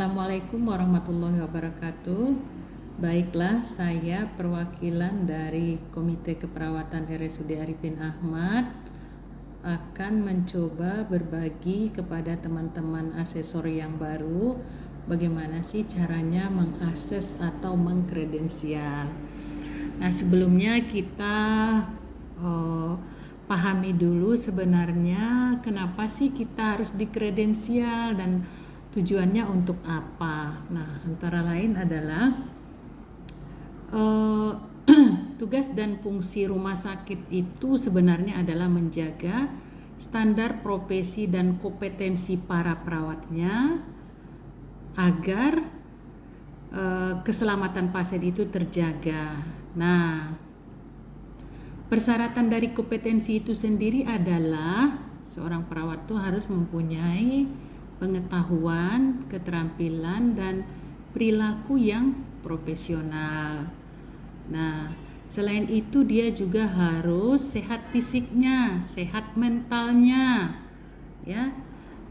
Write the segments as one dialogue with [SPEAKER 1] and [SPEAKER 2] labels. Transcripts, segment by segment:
[SPEAKER 1] Assalamualaikum warahmatullahi wabarakatuh. Baiklah, saya perwakilan dari Komite Keperawatan RSUD Arifin Ahmad akan mencoba berbagi kepada teman-teman asesor yang baru bagaimana sih caranya mengakses atau mengkredensial. Nah, sebelumnya kita pahami dulu sebenarnya kenapa sih kita harus dikredensial dan tujuannya untuk apa. Nah, antara lain adalah tugas dan fungsi rumah sakit itu sebenarnya adalah menjaga standar profesi dan kompetensi para perawatnya agar keselamatan pasien itu terjaga. Nah, persyaratan dari kompetensi itu sendiri adalah seorang perawat itu harus mempunyai pengetahuan, keterampilan, dan perilaku yang profesional. Nah, selain itu dia juga harus sehat fisiknya, sehat mentalnya, ya.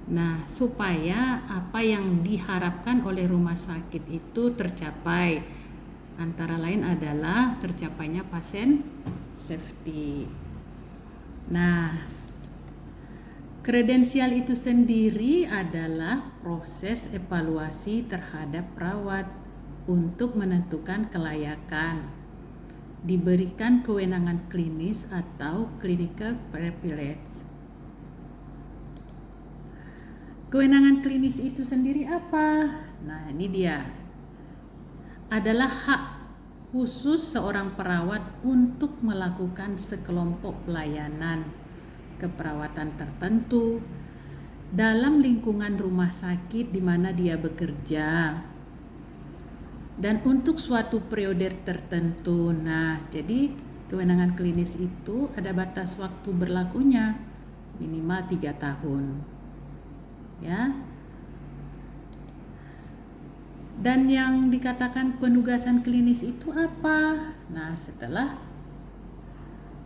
[SPEAKER 1] Nah, supaya apa yang diharapkan oleh rumah sakit itu tercapai. Antara lain adalah tercapainya pasien safety. Nah, kredensial itu sendiri adalah proses evaluasi terhadap perawat untuk menentukan kelayakan, diberikan kewenangan klinis atau clinical privilege. Kewenangan klinis itu sendiri apa? Nah, ini dia. Adalah hak khusus seorang perawat untuk melakukan sekelompok pelayanan keperawatan tertentu dalam lingkungan rumah sakit di mana dia bekerja dan untuk suatu periode tertentu. Nah, jadi kewenangan klinis itu ada batas waktu berlakunya minimal 3 tahun. Ya. Dan yang dikatakan penugasan klinis itu apa? Nah, setelah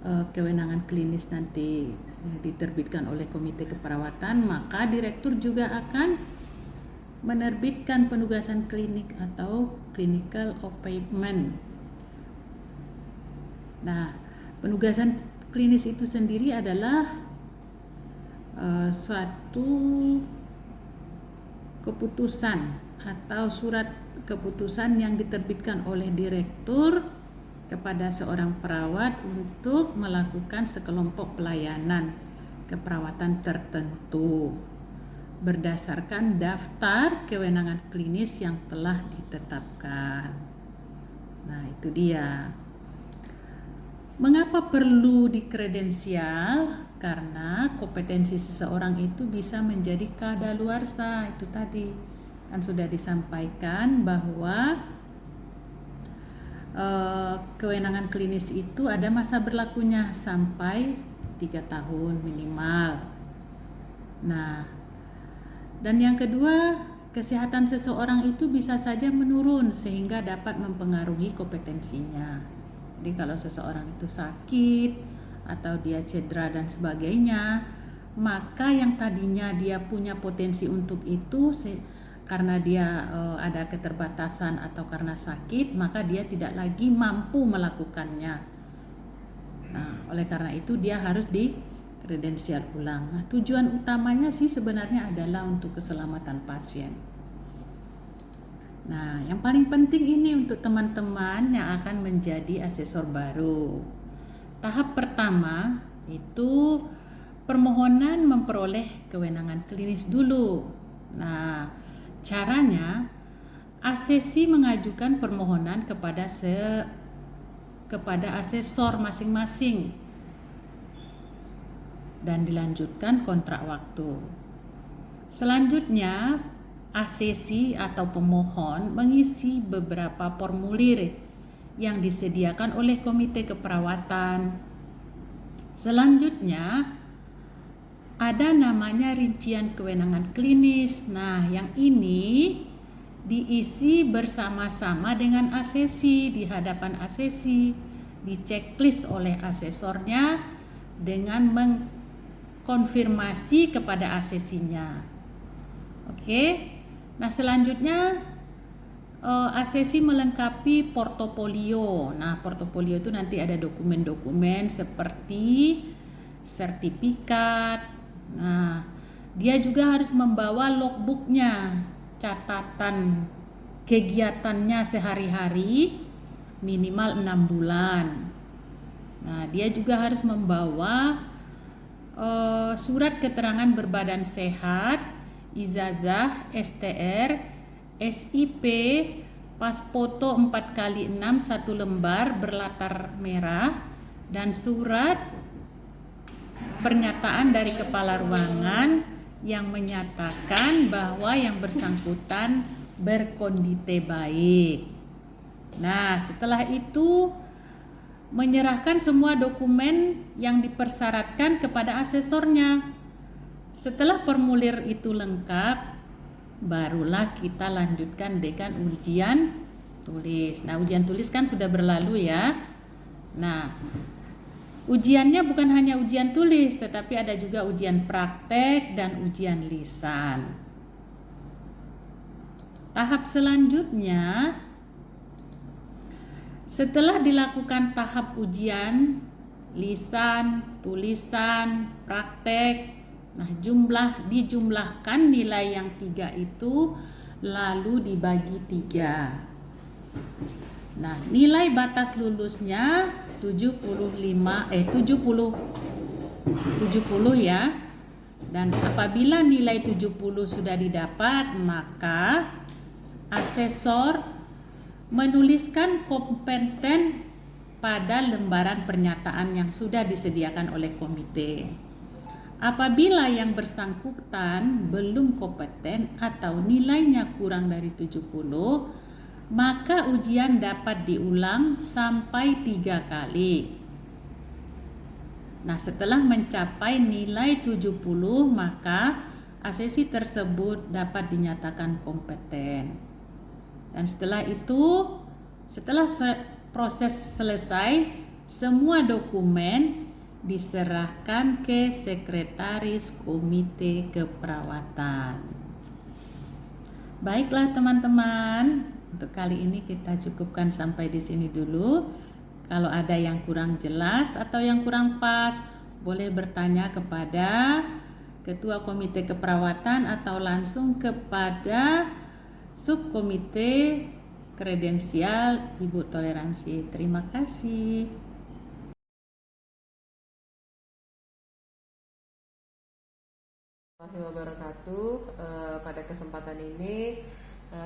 [SPEAKER 1] kewenangan klinis nanti diterbitkan oleh Komite Keperawatan, maka direktur juga akan menerbitkan penugasan klinik atau clinical appointment. Nah, penugasan klinis itu sendiri adalah suatu keputusan atau surat keputusan yang diterbitkan oleh direktur kepada seorang perawat untuk melakukan sekelompok pelayanan keperawatan tertentu berdasarkan daftar kewenangan klinis yang telah ditetapkan. Nah, itu dia. Mengapa perlu dikredensial? Karena kompetensi seseorang itu bisa menjadi kadaluarsa. Itu tadi kan sudah disampaikan bahwa kewenangan klinis itu ada masa berlakunya sampai 3 tahun minimal. Nah, dan yang kedua, kesehatan seseorang itu bisa saja menurun sehingga dapat mempengaruhi kompetensinya. Jadi kalau seseorang itu sakit atau dia cedera dan sebagainya, maka yang tadinya dia punya potensi untuk itu karena dia ada keterbatasan atau karena sakit, maka dia tidak lagi mampu melakukannya. Nah, oleh karena itu dia harus dikredensial ulang. Nah, tujuan utamanya sih sebenarnya adalah untuk keselamatan pasien. Nah, yang paling penting ini untuk teman-teman yang akan menjadi asesor baru. Tahap pertama itu permohonan memperoleh kewenangan klinis dulu. Nah, caranya asesi mengajukan permohonan kepada asesor masing-masing dan dilanjutkan kontrak waktu. Selanjutnya, asesi atau pemohon mengisi beberapa formulir yang disediakan oleh Komite Keperawatan. Selanjutnya, ada namanya rincian kewenangan klinis. Nah, yang ini diisi bersama-sama dengan asesi di hadapan asesi, diceklis oleh asesornya dengan mengkonfirmasi kepada asesinya. Oke. Nah, selanjutnya ASESI melengkapi portofolio. Nah, portofolio itu nanti ada dokumen-dokumen seperti sertifikat. Nah, dia juga harus membawa logbooknya, catatan kegiatannya sehari-hari minimal 6 bulan. Nah, dia juga harus membawa surat keterangan berbadan sehat, ijazah, STR, SIP, pas foto 4x6 1 lembar berlatar merah, dan surat pernyataan dari kepala ruangan yang menyatakan bahwa yang bersangkutan berkondisi baik. Nah, setelah itu menyerahkan semua dokumen yang dipersyaratkan kepada asesornya. Setelah formulir itu lengkap, barulah kita lanjutkan dengan ujian tulis. Nah, ujian tulis kan sudah berlalu ya. Nah, ujiannya bukan hanya ujian tulis, tetapi ada juga ujian praktek dan ujian lisan. Tahap selanjutnya, setelah dilakukan tahap ujian lisan, tulisan, praktek, nah dijumlahkan nilai yang 3 itu lalu dibagi 3. Nah, nilai batas lulusnya 70 ya. Dan apabila nilai 70 sudah didapat, maka asesor menuliskan kompeten pada lembaran pernyataan yang sudah disediakan oleh komite. Apabila yang bersangkutan belum kompeten atau nilainya kurang dari 70, maka ujian dapat diulang sampai 3 kali. Nah, setelah mencapai nilai 70, maka ASESI tersebut dapat dinyatakan kompeten. Dan setelah itu, setelah proses selesai, semua dokumen diserahkan ke sekretaris komite keperawatan. Baiklah teman-teman, untuk kali ini kita cukupkan sampai di sini dulu. Kalau ada yang kurang jelas atau yang kurang pas, boleh bertanya kepada Ketua Komite Keperawatan atau langsung kepada Subkomite Kredensial Ibu Toleransi. Terima kasih.
[SPEAKER 2] Warahmatullahi wabarakatuh. Pada kesempatan ini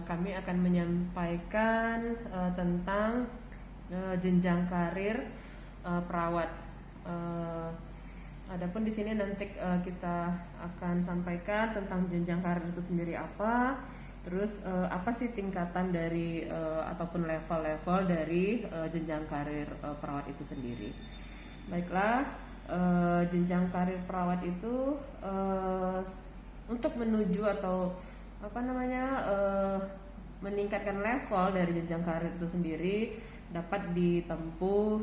[SPEAKER 2] kami akan menyampaikan tentang jenjang karir perawat. Adapun di sini nanti kita akan sampaikan tentang jenjang karir itu sendiri apa, terus apa sih tingkatan dari ataupun level-level dari jenjang karir perawat itu sendiri. Baiklah, jenjang karir perawat itu untuk menuju atau meningkatkan level dari jenjang karir itu sendiri dapat ditempuh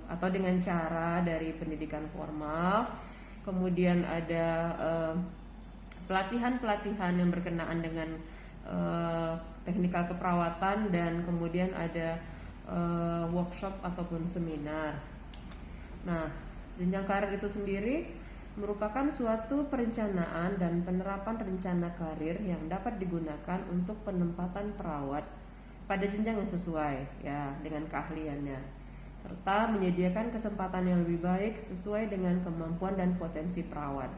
[SPEAKER 2] atau dengan cara dari pendidikan formal, kemudian ada pelatihan-pelatihan yang berkenaan dengan teknikal keperawatan, dan kemudian ada workshop ataupun seminar. Nah, jenjang karir itu sendiri merupakan suatu perencanaan dan penerapan rencana karir yang dapat digunakan untuk penempatan perawat pada jenjang yang sesuai ya dengan keahliannya, serta menyediakan kesempatan yang lebih baik sesuai dengan kemampuan dan potensi perawat.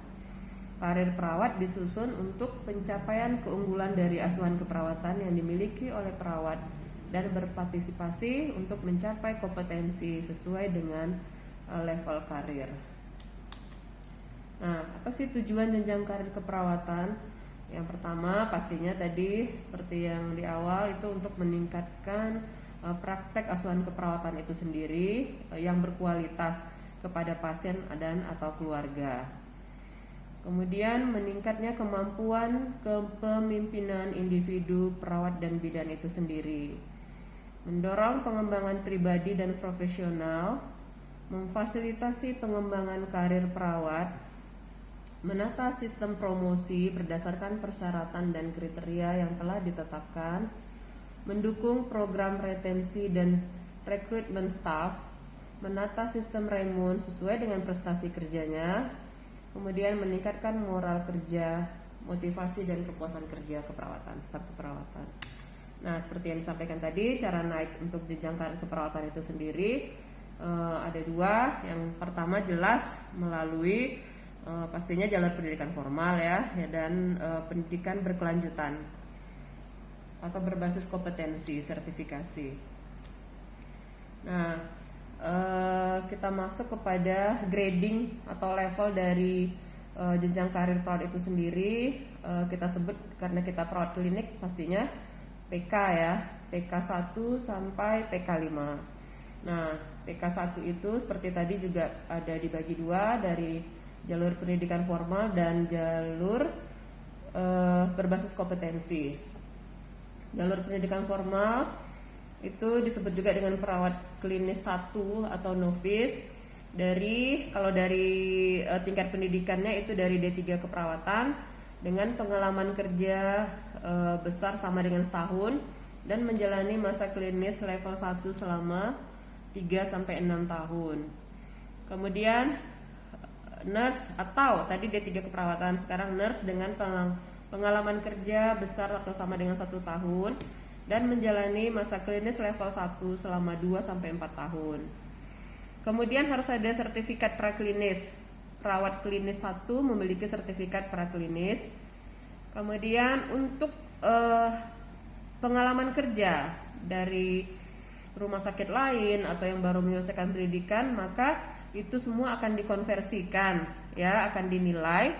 [SPEAKER 2] Karir perawat disusun untuk pencapaian keunggulan dari asuhan keperawatan yang dimiliki oleh perawat dan berpartisipasi untuk mencapai kompetensi sesuai dengan level karir. Nah, apa sih tujuan jenjang karir keperawatan? Yang pertama pastinya tadi seperti yang di awal itu untuk meningkatkan praktek asuhan keperawatan itu sendiri yang berkualitas kepada pasien dan atau keluarga. Kemudian meningkatnya kemampuan kepemimpinan individu perawat dan bidan itu sendiri. Mendorong pengembangan pribadi dan profesional, memfasilitasi pengembangan karir perawat, menata sistem promosi berdasarkan persyaratan dan kriteria yang telah ditetapkan, mendukung program retensi dan rekrutmen staf, menata sistem remun sesuai dengan prestasi kerjanya, kemudian meningkatkan moral kerja, motivasi dan kepuasan kerja keperawatan, staf keperawatan. Nah, seperti yang disampaikan tadi, cara naik untuk jenjang karir keperawatan itu sendiri ada dua. Yang pertama jelas melalui pastinya jalur pendidikan formal ya dan pendidikan berkelanjutan atau berbasis kompetensi sertifikasi. Nah, kita masuk kepada grading atau level dari jenjang karir perawat itu sendiri. Kita sebut karena kita perawat klinik pastinya PK ya, PK 1 sampai PK 5. Nah, PK 1 itu seperti tadi juga ada dibagi dua, dari jalur pendidikan formal dan jalur berbasis kompetensi. Jalur pendidikan formal itu disebut juga dengan perawat klinis 1 atau novice. Kalau dari tingkat pendidikannya itu dari D3 keperawatan dengan pengalaman kerja besar sama dengan setahun dan menjalani masa klinis level 1 selama 3 sampai 6 tahun. Kemudian nurse atau tadi D3 keperawatan, sekarang nurse dengan pengalaman kerja besar atau sama dengan 1 tahun dan menjalani masa klinis level 1 selama 2 sampai 4 tahun. Kemudian harus ada sertifikat praklinis. Perawat klinis 1 memiliki sertifikat praklinis. Kemudian untuk pengalaman kerja dari rumah sakit lain atau yang baru menyelesaikan pendidikan, maka itu semua akan dikonversikan ya, akan dinilai.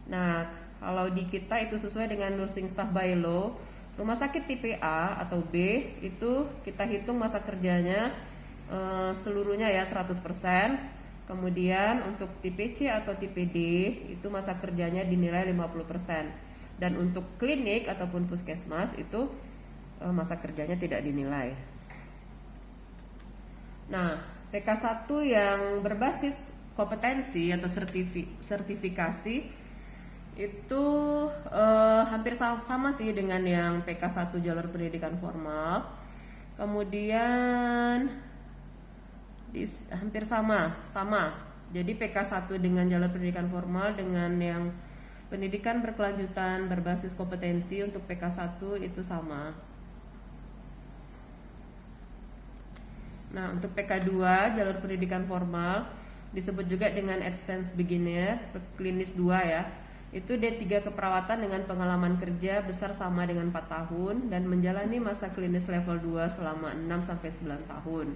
[SPEAKER 2] Nah, kalau di kita itu sesuai dengan nursing staff by law, rumah sakit tipe A atau B itu kita hitung masa kerjanya seluruhnya ya 100%. Kemudian untuk tipe C atau tipe D itu masa kerjanya dinilai 50%. Dan untuk klinik ataupun puskesmas itu masa kerjanya tidak dinilai. Nah, PK1 yang berbasis kompetensi atau sertifikasi itu hampir sama sih dengan yang PK1 jalur pendidikan formal. Kemudian hampir sama. Jadi PK1 dengan jalur pendidikan formal dengan yang pendidikan berkelanjutan berbasis kompetensi untuk PK1 itu sama. Nah, untuk PK2 jalur pendidikan formal disebut juga dengan advanced beginner klinis 2 ya. Itu D3 keperawatan dengan pengalaman kerja besar sama dengan 4 tahun dan menjalani masa klinis level 2 selama 6 sampai 9 tahun.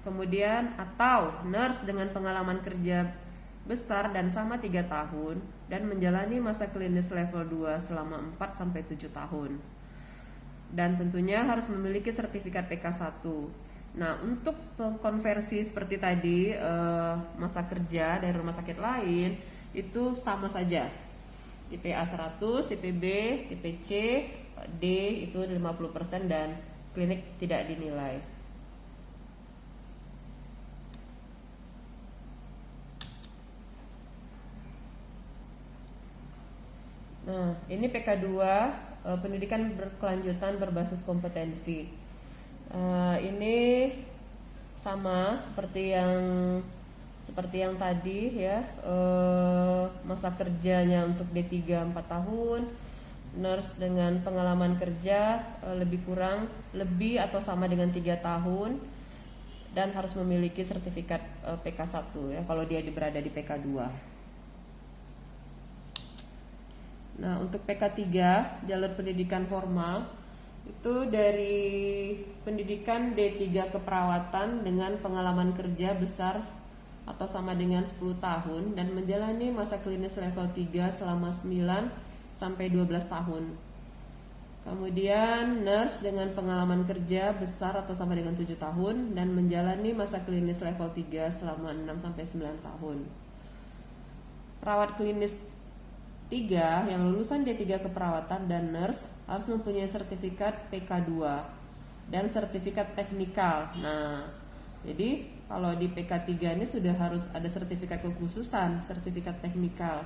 [SPEAKER 2] Kemudian atau nurse dengan pengalaman kerja besar dan sama 3 tahun dan menjalani masa klinis level 2 selama 4 sampai 7 tahun. Dan tentunya harus memiliki sertifikat PK1. Nah, untuk konversi seperti tadi masa kerja dari rumah sakit lain itu sama saja. Tipe A 100, tipe B, tipe C, D itu 50% dan klinik tidak dinilai. Nah, ini PK2 pendidikan berkelanjutan berbasis kompetensi. Ini sama seperti yang tadi ya, masa kerjanya untuk D3 4 tahun, nurse dengan pengalaman kerja lebih atau sama dengan 3 tahun dan harus memiliki sertifikat PK1 ya kalau dia berada di PK2. Nah, untuk PK3 jalur pendidikan formal itu dari pendidikan D3 keperawatan dengan pengalaman kerja besar atau sama dengan 10 tahun dan menjalani masa klinis level 3 selama 9 sampai 12 tahun. Kemudian nurse dengan pengalaman kerja besar atau sama dengan 7 tahun dan menjalani masa klinis level 3 selama 6 sampai 9 tahun. Perawat klinis 3 yang lulusan D3 keperawatan dan nurse harus mempunyai sertifikat PK2 dan sertifikat teknikal. Nah, Jadi kalau di PK3 ini sudah harus ada sertifikat kekhususan, sertifikat teknikal.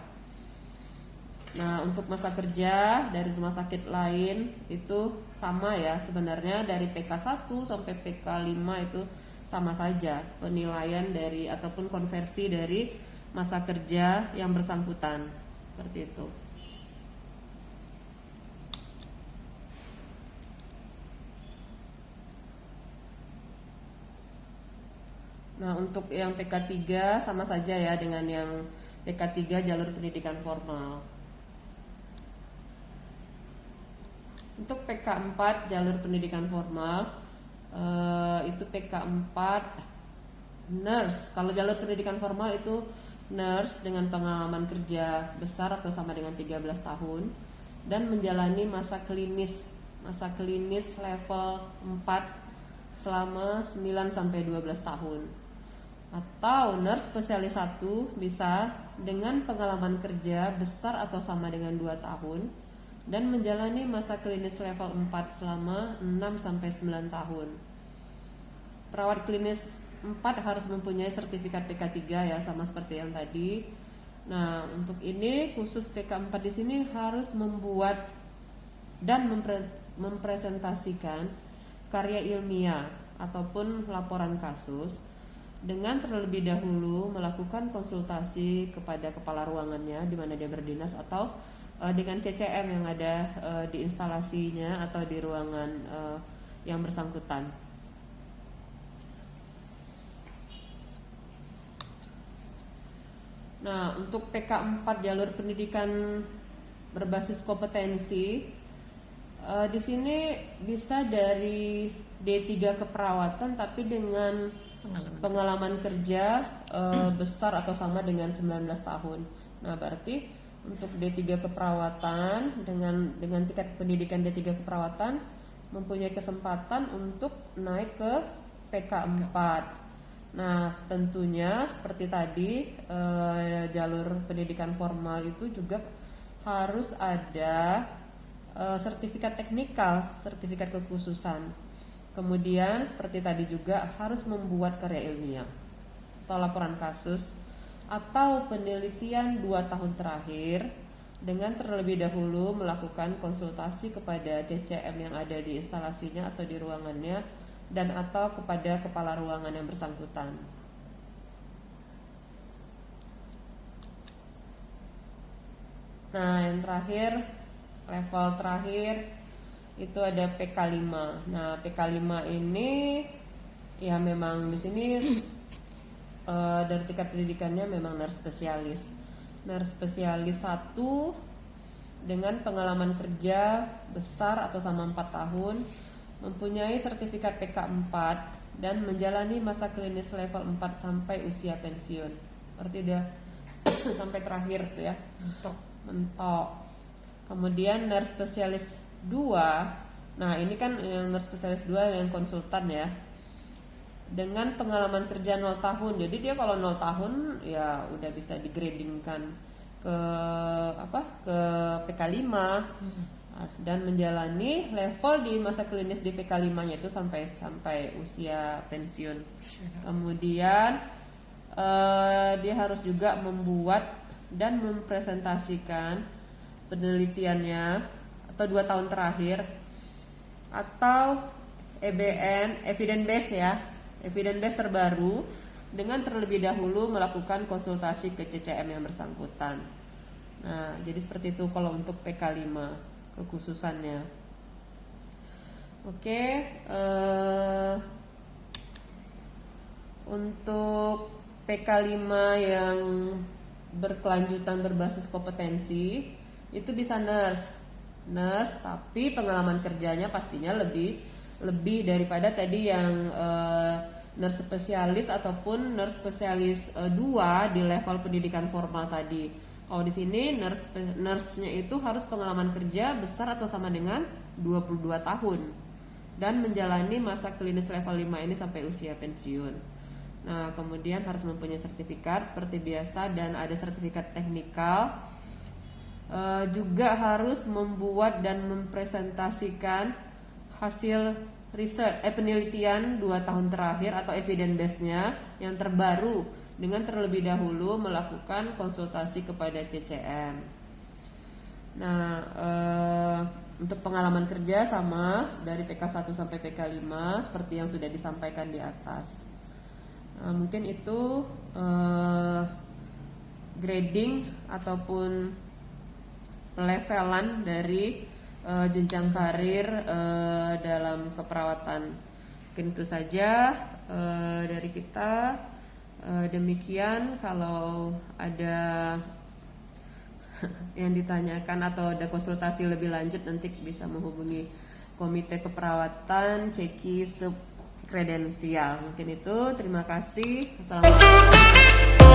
[SPEAKER 2] Nah, untuk masa kerja dari rumah sakit lain itu sama ya, sebenarnya dari PK1 sampai PK5 itu sama saja penilaian dari ataupun konversi dari masa kerja yang bersangkutan. Seperti itu. Nah, untuk yang PK3 sama saja ya dengan yang PK3 jalur pendidikan formal. Untuk PK4 jalur pendidikan formal itu PK4 nurse. Kalau jalur pendidikan formal itu nurse dengan pengalaman kerja besar atau sama dengan 13 tahun dan menjalani masa klinis level 4 selama 9 sampai 12 tahun. Atau nurse spesialis 1 bisa dengan pengalaman kerja besar atau sama dengan 2 tahun dan menjalani masa klinis level 4 selama 6 sampai 9 tahun. Perawat klinis 4 harus mempunyai sertifikat PK3 ya, sama seperti yang tadi. Nah, untuk ini khusus PK4 di sini harus membuat dan mempresentasikan karya ilmiah ataupun laporan kasus dengan terlebih dahulu melakukan konsultasi kepada kepala ruangannya di mana dia berdinas atau dengan CCM yang ada di instalasinya atau di ruangan yang bersangkutan. Nah, untuk PK4 jalur pendidikan berbasis kompetensi di sini bisa dari D3 keperawatan tapi dengan pengalaman kerja besar atau sama dengan 19 tahun. Nah, berarti untuk D3 keperawatan dengan tingkat pendidikan D3 keperawatan mempunyai kesempatan untuk naik ke PK4. Nah, tentunya seperti tadi jalur pendidikan formal itu juga harus ada sertifikat teknikal, sertifikat kekhususan. Kemudian seperti tadi juga harus membuat karya ilmiah atau laporan kasus atau penelitian 2 tahun terakhir dengan terlebih dahulu melakukan konsultasi kepada CCM yang ada di instalasinya atau di ruangannya dan atau kepada kepala ruangan yang bersangkutan. Nah, yang terakhir, level terakhir itu ada PK5. Nah, PK5 ini ya memang di sini dari tingkat pendidikannya memang nurse spesialis. Nurse spesialis 1 dengan pengalaman kerja besar atau sama 4 tahun, mempunyai sertifikat PK4 dan menjalani masa klinis level 4 sampai usia pensiun. Berarti udah sampai terakhir tuh ya. Mentok. Kemudian nurse spesialis 2. Nah, ini kan yang nurse spesialis 2 yang konsultan ya. Dengan pengalaman kerja 0 tahun. Jadi dia kalau 0 tahun ya udah bisa digradingkan ke ke PK5 dan menjalani level di masa klinis di PK5-nya itu sampai usia pensiun. Kemudian dia harus juga membuat dan mempresentasikan penelitiannya atau 2 tahun terakhir atau EBN, evidence base ya, evidence base terbaru dengan terlebih dahulu melakukan konsultasi ke CCM yang bersangkutan. Nah, jadi seperti itu kalau untuk PK5 kekhususannya. Oke, untuk PK5 yang berkelanjutan berbasis kompetensi itu bisa nurse tapi pengalaman kerjanya pastinya lebih daripada tadi yang nurse spesialis ataupun nurse spesialis 2 di level pendidikan formal tadi. Kalau di sini nurse-nya itu harus pengalaman kerja besar atau sama dengan 22 tahun dan menjalani masa klinis level 5 ini sampai usia pensiun. Nah, kemudian harus mempunyai sertifikat seperti biasa dan ada sertifikat teknikal. Juga harus membuat dan mempresentasikan hasil penelitian 2 tahun terakhir atau evidence base-nya yang terbaru dengan terlebih dahulu melakukan konsultasi kepada CCM. Nah, untuk pengalaman kerja sama dari PK1 sampai PK5 seperti yang sudah disampaikan di atas. Mungkin itu grading ataupun pelevelan dari jenjang karir dalam keperawatan. Mungkin itu saja dari kita. Demikian, kalau ada yang ditanyakan atau ada konsultasi lebih lanjut nanti bisa menghubungi Komite Keperawatan CEKI Sub Kredensial. Mungkin itu, terima kasih. Assalamualaikum.